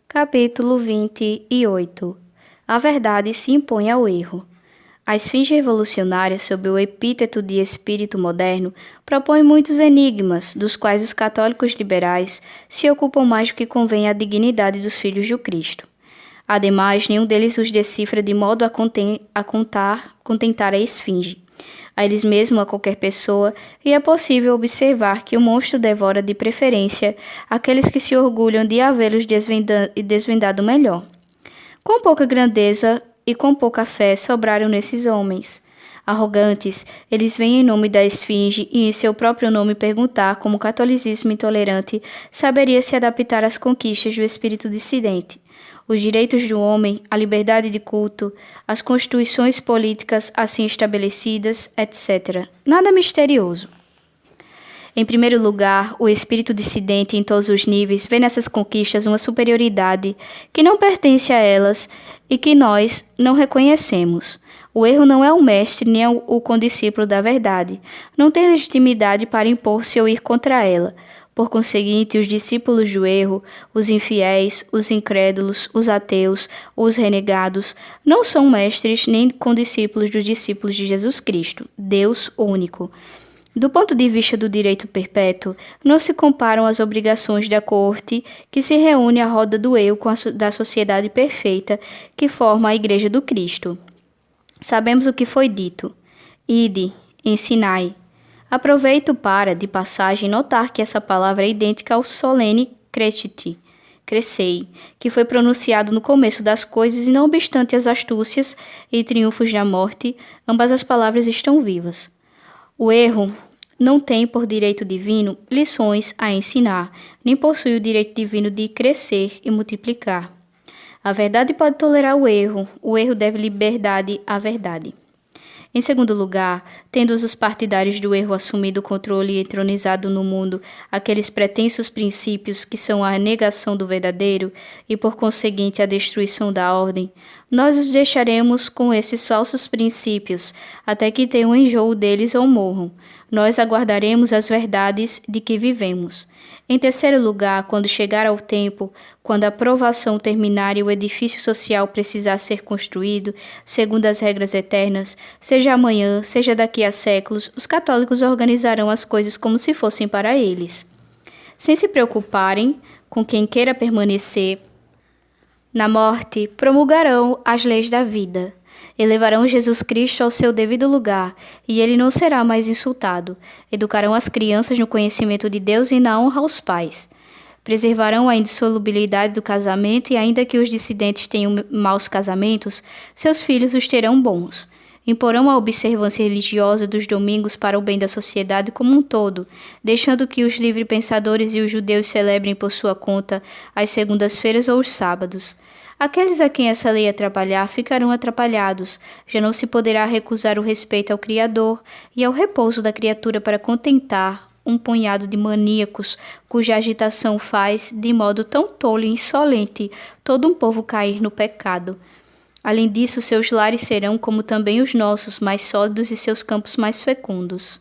Capítulo 28. A verdade se impõe ao erro. A esfinge revolucionária, sob o epíteto de espírito moderno, propõe muitos enigmas, dos quais os católicos liberais se ocupam mais do que convém à dignidade dos filhos do Cristo. Ademais, nenhum deles os decifra de modo a contentar a esfinge, a eles mesmos, a qualquer pessoa, e é possível observar que o monstro devora de preferência aqueles que se orgulham de havê-los desvendado melhor. Com pouca grandeza e com pouca fé sobraram nesses homens. Arrogantes, eles vêm em nome da esfinge e em seu próprio nome perguntar como o catolicismo intolerante saberia se adaptar às conquistas do espírito dissidente. Os direitos do homem, a liberdade de culto, as constituições políticas assim estabelecidas, etc. Nada misterioso. Em primeiro lugar, o espírito dissidente em todos os níveis vê nessas conquistas uma superioridade que não pertence a elas e que nós não reconhecemos. O erro não é o mestre nem o condiscípulo da verdade. Não tem legitimidade para impor-se ou ir contra ela. Por conseguinte, os discípulos do erro, os infiéis, os incrédulos, os ateus, os renegados, não são mestres nem condiscípulos dos discípulos de Jesus Cristo, Deus único. Do ponto de vista do direito perpétuo, não se comparam as obrigações da corte que se reúne à roda do eu com da sociedade perfeita que forma a Igreja do Cristo. Sabemos o que foi dito. Ide, ensinai. Aproveito para, de passagem, notar que essa palavra é idêntica ao solene crescei, que foi pronunciado no começo das coisas e não obstante as astúcias e triunfos da morte, ambas as palavras estão vivas. O erro não tem por direito divino lições a ensinar, nem possui o direito divino de crescer e multiplicar. A verdade pode tolerar o erro deve liberdade à verdade. Em segundo lugar, tendo os partidários do erro assumido o controle e entronizado no mundo aqueles pretensos princípios que são a negação do verdadeiro e, por conseguinte, a destruição da ordem, nós os deixaremos com esses falsos princípios, até que tenham enjoo deles ou morram. Nós aguardaremos as verdades de que vivemos. Em terceiro lugar, quando chegar ao tempo, quando a provação terminar e o edifício social precisar ser construído, segundo as regras eternas, seja amanhã, seja daqui a séculos, os católicos organizarão as coisas como se fossem para eles. Sem se preocuparem com quem queira permanecer na morte, promulgarão as leis da vida. Elevarão Jesus Cristo ao seu devido lugar, e ele não será mais insultado. Educarão as crianças no conhecimento de Deus e na honra aos pais. Preservarão a indissolubilidade do casamento e, ainda que os dissidentes tenham maus casamentos, seus filhos os terão bons. Imporão a observância religiosa dos domingos para o bem da sociedade como um todo, deixando que os livre-pensadores e os judeus celebrem por sua conta as segundas-feiras ou os sábados. Aqueles a quem essa lei atrapalhar ficarão atrapalhados, já não se poderá recusar o respeito ao Criador e ao repouso da criatura para contentar um punhado de maníacos cuja agitação faz, de modo tão tolo e insolente, todo um povo cair no pecado. Além disso, seus lares serão, como também os nossos, mais sólidos e seus campos mais fecundos.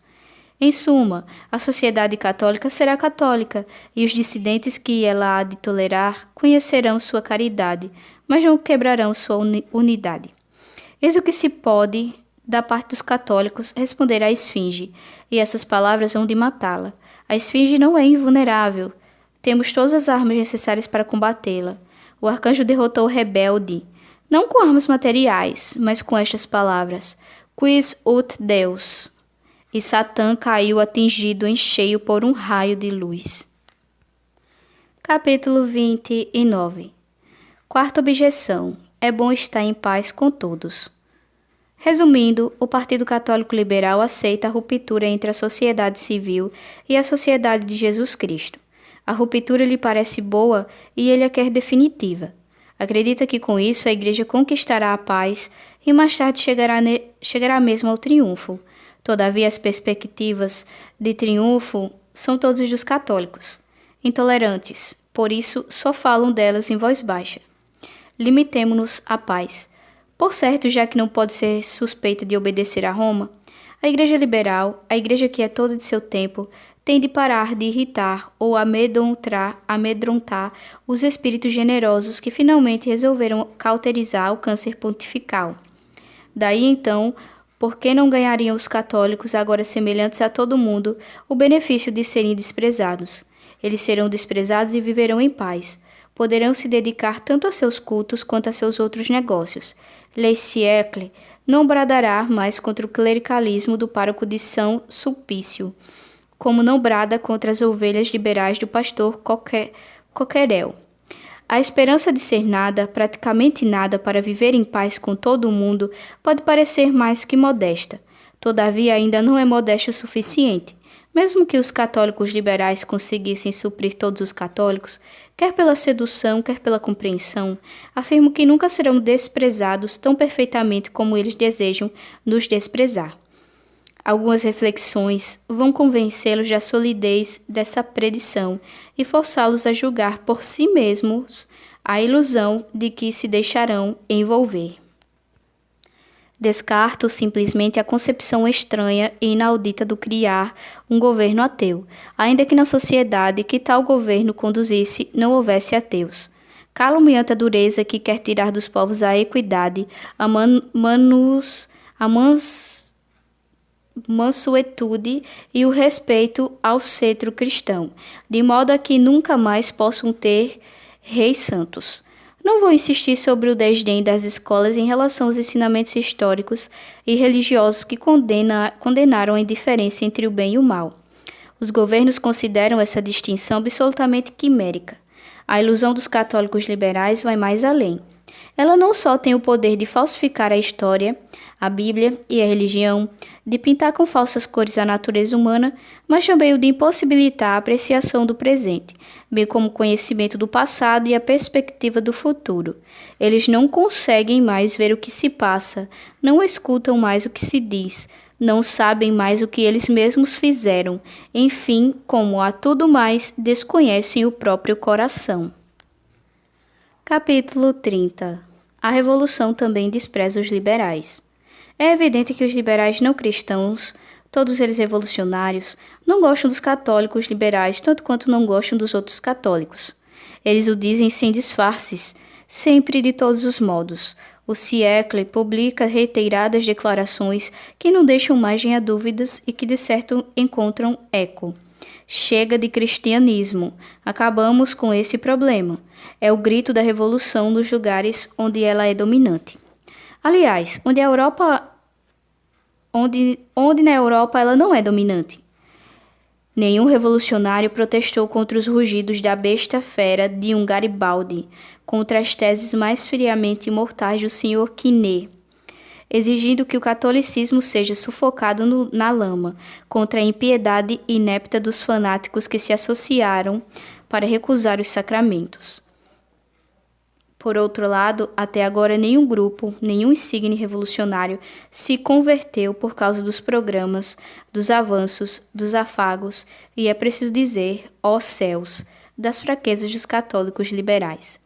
Em suma, a sociedade católica será católica, e os dissidentes que ela há de tolerar conhecerão sua caridade, mas não quebrarão sua unidade. Eis o que se pode, da parte dos católicos, responder à esfinge, e essas palavras hão de matá-la. A esfinge não é invulnerável. Temos todas as armas necessárias para combatê-la. O arcanjo derrotou o rebelde, não com armas materiais, mas com estas palavras: Quis ut Deus. E Satã caiu atingido em cheio por um raio de luz. Capítulo 29. Quarta objeção. É bom estar em paz com todos. Resumindo, o Partido Católico Liberal aceita a ruptura entre a sociedade civil e a sociedade de Jesus Cristo. A ruptura lhe parece boa e ele a quer definitiva. Acredita que com isso a Igreja conquistará a paz e mais tarde chegará mesmo ao triunfo. Todavia, as perspectivas de triunfo são todas dos católicos, intolerantes, por isso só falam delas em voz baixa. Limitemo-nos à paz. Por certo, já que não pode ser suspeita de obedecer a Roma, a Igreja liberal, a Igreja que é toda de seu tempo, tem de parar de irritar ou amedrontar os espíritos generosos que finalmente resolveram cauterizar o câncer pontifical. Daí então, por que não ganhariam os católicos, agora semelhantes a todo mundo, o benefício de serem desprezados? Eles serão desprezados e viverão em paz. Poderão se dedicar tanto a seus cultos quanto a seus outros negócios. Le Siècle não bradará mais contra o clericalismo do pároco de São Sulpício, como não brada contra as ovelhas liberais do pastor Coquerel. A esperança de ser nada, praticamente nada, para viver em paz com todo o mundo, pode parecer mais que modesta. Todavia, ainda não é modesta o suficiente. Mesmo que os católicos liberais conseguissem suprir todos os católicos, quer pela sedução, quer pela compreensão, afirmo que nunca serão desprezados tão perfeitamente como eles desejam nos desprezar. Algumas reflexões vão convencê-los da solidez dessa predição e forçá-los a julgar por si mesmos a ilusão de que se deixarão envolver. Descarto simplesmente a concepção estranha e inaudita do criar um governo ateu, ainda que na sociedade que tal governo conduzisse não houvesse ateus. Calo-me ante a dureza que quer tirar dos povos a equidade, a mansuetude e o respeito ao cetro cristão, de modo a que nunca mais possam ter reis santos. Não vou insistir sobre o desdém das escolas em relação aos ensinamentos históricos e religiosos que condenaram a indiferença entre o bem e o mal. Os governos consideram essa distinção absolutamente quimérica. A ilusão dos católicos liberais vai mais além. Ela não só tem o poder de falsificar a história, a Bíblia e a religião, de pintar com falsas cores a natureza humana, mas também o de impossibilitar a apreciação do presente, bem como o conhecimento do passado e a perspectiva do futuro. Eles não conseguem mais ver o que se passa, não escutam mais o que se diz, não sabem mais o que eles mesmos fizeram, enfim, como a tudo mais, desconhecem o próprio coração. Capítulo 30. A Revolução também despreza os liberais. É evidente que os liberais não cristãos, todos eles revolucionários, não gostam dos católicos liberais tanto quanto não gostam dos outros católicos. Eles o dizem sem disfarces, sempre e de todos os modos. O Siècle publica reiteradas declarações que não deixam margem a dúvidas e que de certo encontram eco. Chega de cristianismo. Acabamos com esse problema. É o grito da revolução nos lugares onde ela é dominante. Aliás, onde na Europa ela não é dominante. Nenhum revolucionário protestou contra os rugidos da besta fera de um Garibaldi, contra as teses mais friamente imortais do Sr. Quinet, exigindo que o catolicismo seja sufocado na lama, contra a impiedade inepta dos fanáticos que se associaram para recusar os sacramentos. Por outro lado, até agora nenhum grupo, nenhum insígne revolucionário se converteu por causa dos programas, dos avanços, dos afagos e, é preciso dizer, ó céus, das fraquezas dos católicos liberais.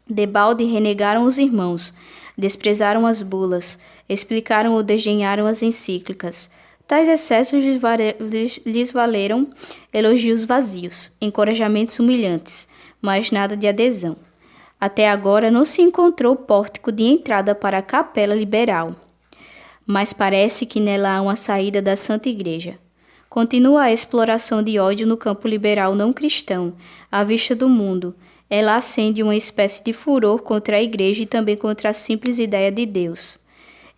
Debalde renegaram os irmãos, desprezaram as bulas, explicaram ou desdenharam as encíclicas. Tais excessos lhes valeram elogios vazios, encorajamentos humilhantes, mas nada de adesão. Até agora não se encontrou pórtico de entrada para a capela liberal, mas parece que nela há uma saída da Santa Igreja. Continua a exploração de ódio no campo liberal não cristão, à vista do mundo. Ela acende uma espécie de furor contra a Igreja e também contra a simples ideia de Deus.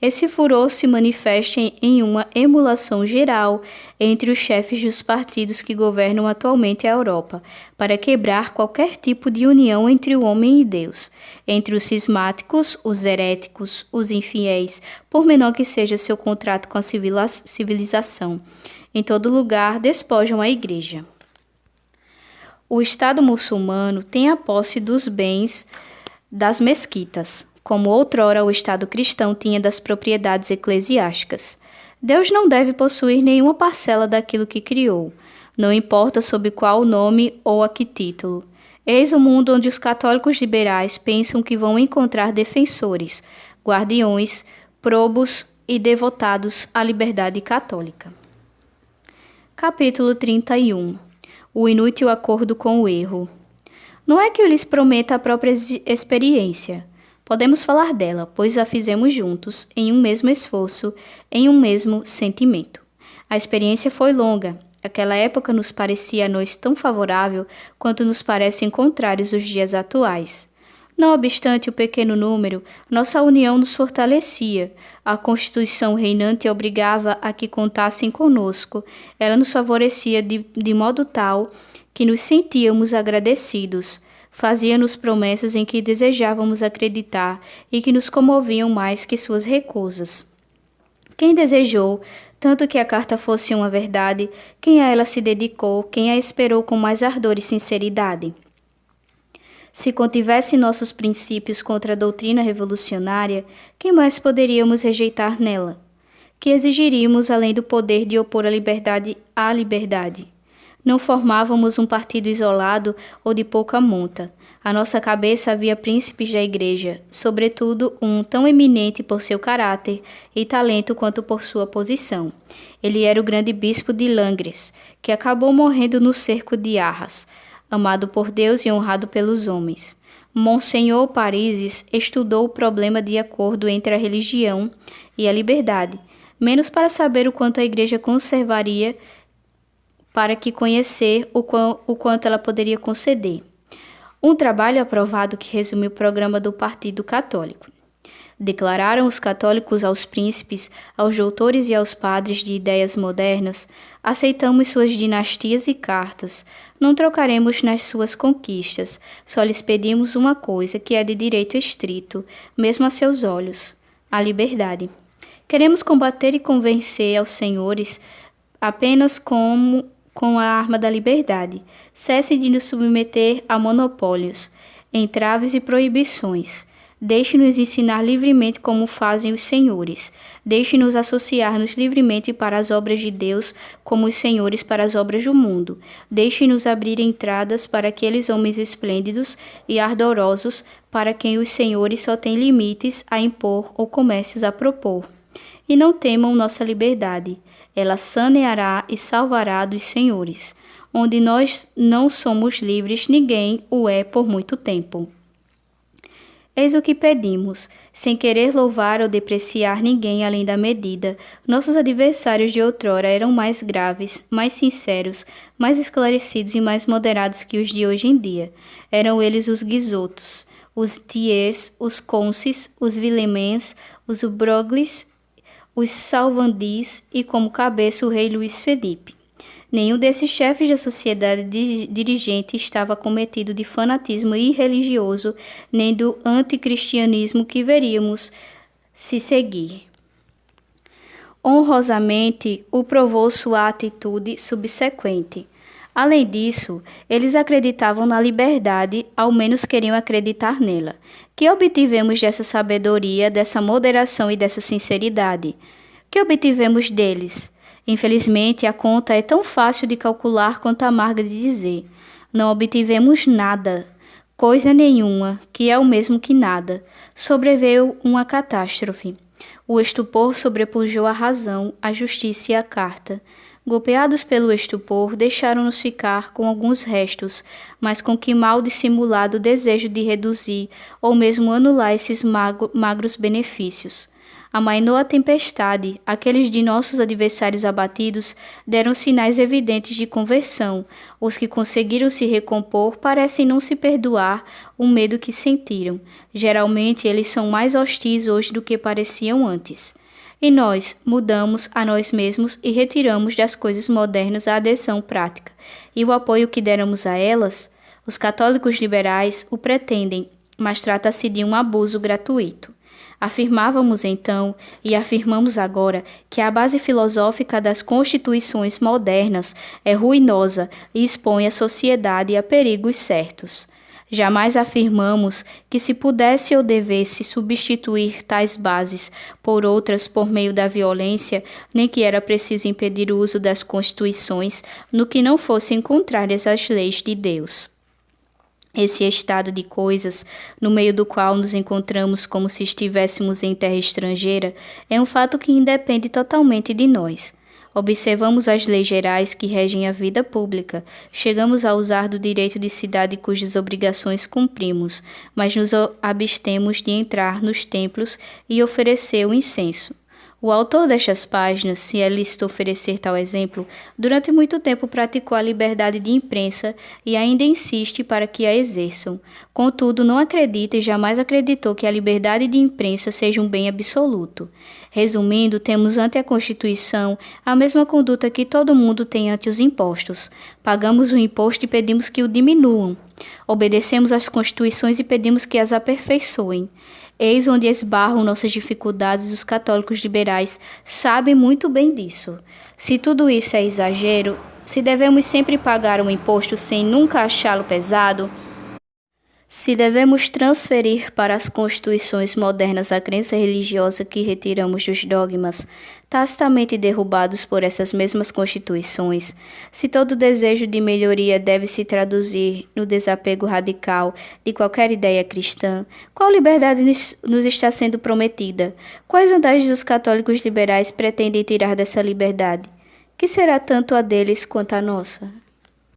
Esse furor se manifesta em uma emulação geral entre os chefes dos partidos que governam atualmente a Europa, para quebrar qualquer tipo de união entre o homem e Deus, entre os cismáticos, os heréticos, os infiéis, por menor que seja seu contrato com a civilização. Em todo lugar, despojam a Igreja. O Estado muçulmano tem a posse dos bens das mesquitas, como outrora o Estado cristão tinha das propriedades eclesiásticas. Deus não deve possuir nenhuma parcela daquilo que criou, não importa sob qual nome ou a que título. Eis o mundo onde os católicos liberais pensam que vão encontrar defensores, guardiões, probos e devotados à liberdade católica. Capítulo 31. O inútil acordo com o erro. Não é que eu lhes prometa a própria experiência. Podemos falar dela, pois a fizemos juntos, em um mesmo esforço, em um mesmo sentimento. A experiência foi longa. Aquela época nos parecia a nós tão favorável quanto nos parecem contrários os dias atuais. Não obstante o pequeno número, nossa união nos fortalecia. A Constituição reinante obrigava a que contassem conosco. Ela nos favorecia de modo tal que nos sentíamos agradecidos. Fazia-nos promessas em que desejávamos acreditar e que nos comoviam mais que suas recusas. Quem desejou tanto que a carta fosse uma verdade, quem a ela se dedicou, quem a esperou com mais ardor e sinceridade. Se contivesse nossos princípios contra a doutrina revolucionária, que mais poderíamos rejeitar nela? Que exigiríamos além do poder de opor a liberdade à liberdade? Não formávamos um partido isolado ou de pouca monta. À nossa cabeça havia príncipes da igreja, sobretudo um tão eminente por seu caráter e talento quanto por sua posição. Ele era o grande bispo de Langres, que acabou morrendo no cerco de Arras, amado por Deus e honrado pelos homens. Monsenhor Parises estudou o problema de acordo entre a religião e a liberdade, menos para saber o quanto a igreja conservaria para que conhecer o quanto ela poderia conceder. Um trabalho aprovado que resume o programa do Partido Católico. Declararam os católicos aos príncipes, aos doutores e aos padres de ideias modernas: aceitamos suas dinastias e cartas, não trocaremos nas suas conquistas, só lhes pedimos uma coisa que é de direito estrito, mesmo a seus olhos: a liberdade. Queremos combater e convencer aos senhores apenas com a arma da liberdade. Cessem de nos submeter a monopólios, entraves e proibições. Deixe-nos ensinar livremente como fazem os senhores. Deixe-nos associar-nos livremente para as obras de Deus, como os senhores para as obras do mundo. Deixe-nos abrir entradas para aqueles homens esplêndidos e ardorosos, para quem os senhores só têm limites a impor ou comércios a propor. E não temam nossa liberdade. Ela saneará e salvará dos senhores. Onde nós não somos livres, ninguém o é por muito tempo. Eis o que pedimos, sem querer louvar ou depreciar ninguém além da medida. Nossos adversários de outrora eram mais graves, mais sinceros, mais esclarecidos e mais moderados que os de hoje em dia. Eram eles os Guizotos, os Thiers, os Concis, os Villemens, os Broglie, os Salvandis e como cabeça o rei Luís Felipe. Nenhum desses chefes da sociedade dirigente estava cometido de fanatismo irreligioso, nem do anticristianismo que veríamos se seguir. Honrosamente o provou sua atitude subsequente. Além disso, eles acreditavam na liberdade, ao menos queriam acreditar nela. Que obtivemos dessa sabedoria, dessa moderação e dessa sinceridade? Que obtivemos deles? Infelizmente, a conta é tão fácil de calcular quanto amarga de dizer. Não obtivemos nada, coisa nenhuma, que é o mesmo que nada. Sobreveio uma catástrofe. O estupor sobrepujou a razão, a justiça e a carta. Golpeados pelo estupor, deixaram-nos ficar com alguns restos, mas com que mal dissimulado desejo de reduzir ou mesmo anular esses magros benefícios. Amainou a tempestade, aqueles de nossos adversários abatidos deram sinais evidentes de conversão. Os que conseguiram se recompor parecem não se perdoar o medo que sentiram. Geralmente eles são mais hostis hoje do que pareciam antes. E nós mudamos a nós mesmos e retiramos das coisas modernas a adesão prática. E o apoio que déramos a elas, os católicos liberais o pretendem, mas trata-se de um abuso gratuito. Afirmávamos então, e afirmamos agora, que a base filosófica das constituições modernas é ruinosa e expõe a sociedade a perigos certos. Jamais afirmamos que se pudesse ou devesse substituir tais bases por outras por meio da violência, nem que era preciso impedir o uso das constituições no que não fossem contrárias às leis de Deus. Esse estado de coisas, no meio do qual nos encontramos como se estivéssemos em terra estrangeira, é um fato que independe totalmente de nós. Observamos as leis gerais que regem a vida pública. Chegamos a usar do direito de cidade cujas obrigações cumprimos, mas nos abstemos de entrar nos templos e oferecer o incenso. O autor destas páginas, se é lícito oferecer tal exemplo, durante muito tempo praticou a liberdade de imprensa e ainda insiste para que a exerçam. Contudo, não acredita e jamais acreditou que a liberdade de imprensa seja um bem absoluto. Resumindo, temos ante a Constituição a mesma conduta que todo mundo tem ante os impostos. Pagamos o imposto e pedimos que o diminuam. Obedecemos às Constituições e pedimos que as aperfeiçoem. Eis onde esbarram nossas dificuldades. Os católicos liberais sabem muito bem disso. Se tudo isso é exagero, se devemos sempre pagar um imposto sem nunca achá-lo pesado, se devemos transferir para as constituições modernas a crença religiosa que retiramos dos dogmas, tacitamente derrubados por essas mesmas constituições, se todo desejo de melhoria deve se traduzir no desapego radical de qualquer ideia cristã, qual liberdade nos está sendo prometida? Quais vantagens os católicos liberais pretendem tirar dessa liberdade? Que será tanto a deles quanto a nossa?